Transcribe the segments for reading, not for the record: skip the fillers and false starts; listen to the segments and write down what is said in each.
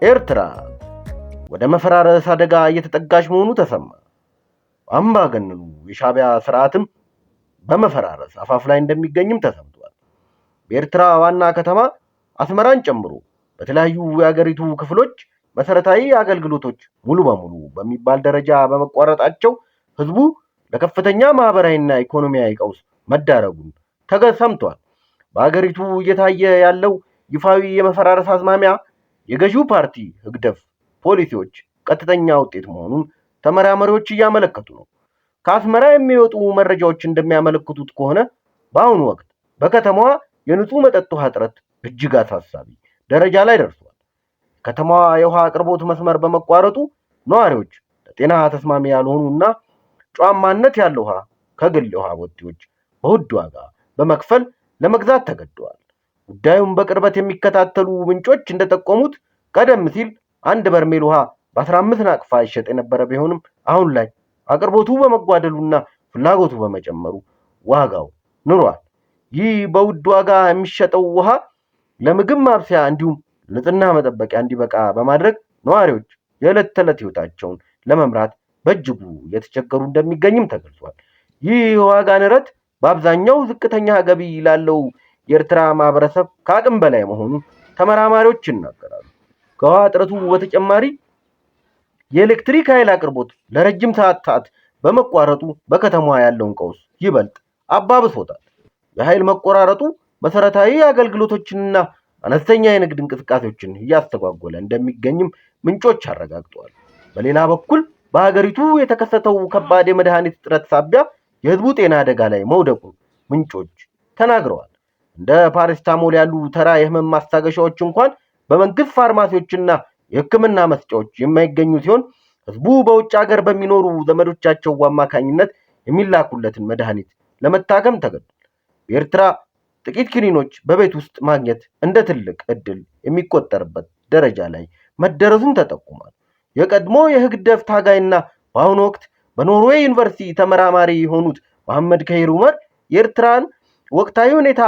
ኤርትራ ወደ መፈራረስ አደጋ እየተጠጋች መሆኑ ተሰማ። አምባገነኑ የሻዕቢያ ስርዓትም በመፈራረስ አፋፍ ላይ እንደሚገኝም ተሰምቷል። በኤርትራ ዋና ከተማ አስመራን ጨምሮ በተለያዩ የአገሪቱ ክፍሎች መሰረታዊ አገልግሎቶች ሙሉ በሙሉ በሚባል ደረጃ በመቋረጣቸው ህዝቡ ለከፍተኛ ማህበራዊና ኢኮኖሚያዊ ቀውስ መዳረጉን ተሰምቷል። በአገሪቱ እየታየ ያለው ይፋዊ የመፈራረስ አዝማሚያ የገዢው ፓርቲ ህግደፍ ፖሊሲዎች ቀጥተኛ ውጤት መሆኑን ተመራማሪዎች እያመለከቱ ነው። ከአስመራ የሚወጡ መረጃዎች እንደሚያመለክቱት ከሆነ በአሁኑ ወቅት በከተማዋ የንጹህ መጠጥ ውሃ እጥረት እጅግ አሳሳቢ ደረጃ ላይ ደርሷል። ከተማዋ የውሃ አቅርቦት መስመር በመቋረጡ ነዋሪዎች ለጤና ተስማሚ ያልሆኑና ጨዋማነት ያለው ውሃ ከግል ውሃ ቦቴዎች በውድ ዋጋ በመክፈል ለመግዛት ተገደዋል። ጉዳዩን በቅርበት የሚከታተሉ ምንጮች እንደጠቆሙት ቀደም ሲል አንድ በርሜል ውሃ በ15 ናቅፋ ይሸጥ የነበረ ቢሆንም አሁን ላይ አቅርቦቱ በመጓደሉና ፍላጎቱ በመጨመሩ ዋጋው ንሯል። ይህ በውድ ዋጋ የሚሸጠው ውሃ ለምግብ ማብሰያ እንዲሁም ለንጽህና መጠበቂያ እንዲበቃ በማድረግ ነዋሪዎች የዕለት ተዕለት ህይወታቸውን ለመምራት በእጅጉ እየተቸገሩ እንደሚገኝም ተገልጿል። ይህ የዋጋ ንረት በአብዛኛው ዝቅተኛ ገቢ ላለው የኤርትራ ማህበረሰብ ከአቅም በላይ መሆኑን ተመራማሪዎች ይናገራሉ። ከውሃ እጥረቱ በተጨማሪ የኤሌክትሪክ ኃይል አቅርቦት ለረጅም ሰዓታት በመቋረጡ በከተማዋ ያለውን ቀውስ ይበልጥ አባብሶታል። የኃይል መቆራረጡ መሰረታዊ አገልግሎቶችንና አነስተኛ የንግድ እንቅስቃሴዎችን እያስተጓጎለ እንደሚገኝም ምንጮች አረጋግጠዋል። በሌላ በኩል በሀገሪቱ የተከሰተው ከባድ የመድኃኒት እጥረት ሳቢያ የህዝቡ ጤና አደጋ ላይ መውደቁን ምንጮች ተናግረዋል። እንደ ፓራሲታሞል ያሉ ተራ የህመም ማስታገሻዎች እንኳን በመንግስት ፋርማሲዎችና የህክምና መስጫዎች የማይገኙ ሲሆን ህዝቡ በውጭ ሀገር በሚኖሩ ዘመዶቻቸው አማካኝነት የሚላኩለትን መድኃኒት ለመታከም ተገዷል። በኤርትራ ጥቂት ክኒኖች በቤት ውስጥ ማግኘት እንደ ትልቅ እድል የሚቆጠርበት ደረጃ ላይ መደረሱን ተጠቁሟል። የቀድሞ የህግደፍ ታጋይና በአሁኑ ወቅት በኖርዌይ ዩኒቨርሲቲ ተመራማሪ የሆኑት መሐመድ ከሂር ዑመር የኤርትራን ወቅታዊ ሁኔታ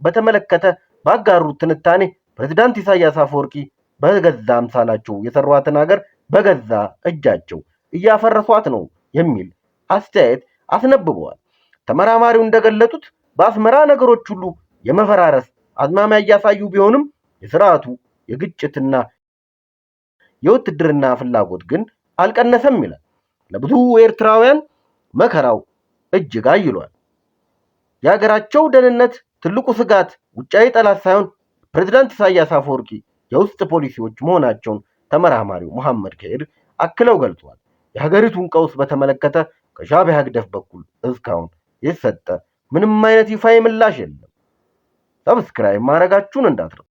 በተመለከተ ባጋሩት ትንታኔ ፕሬዝዳንት ኢሳያስ አፈወርቂ በገዛ አምሳላቸው የሰሯትን ሀገር በገዛ እጃቸው እያፈረሷት ነው የሚል አስተያየት አስነብበዋል። ተመራማሪው እንደገለጡት በአስመራ ነገሮች ሁሉ የመፈራረስ አዝማሚያ እያሳዩ ቢሆንም የስርዓቱ የግጭትና የውትድርና ፍላጎት ግን አልቀነሰም ይላል። ለብዙ ኤርትራውያን መከራው እጅግ አይሏል። የሀገራቸው ደህንነት ትልቁ ስጋት ውጫዊ ጠላት ሳይሆን ፕሬዝዳንት ኢሳያስ አፈወርቂ የውስጥ ፖሊሲዎች መሆናቸውን ተመራማሪው መሐመድ ከሂር አክለው ገልጿል። የሀገሪቱን ቀውስ በተመለከተ ከሻዕቢያ ህግደፍ በኩል እስካሁን የተሰጠ ምንም አይነት ይፋዊ ምላሽ የለም። ሰብስክራይብ ማድረጋችሁን እንዳትረሱ።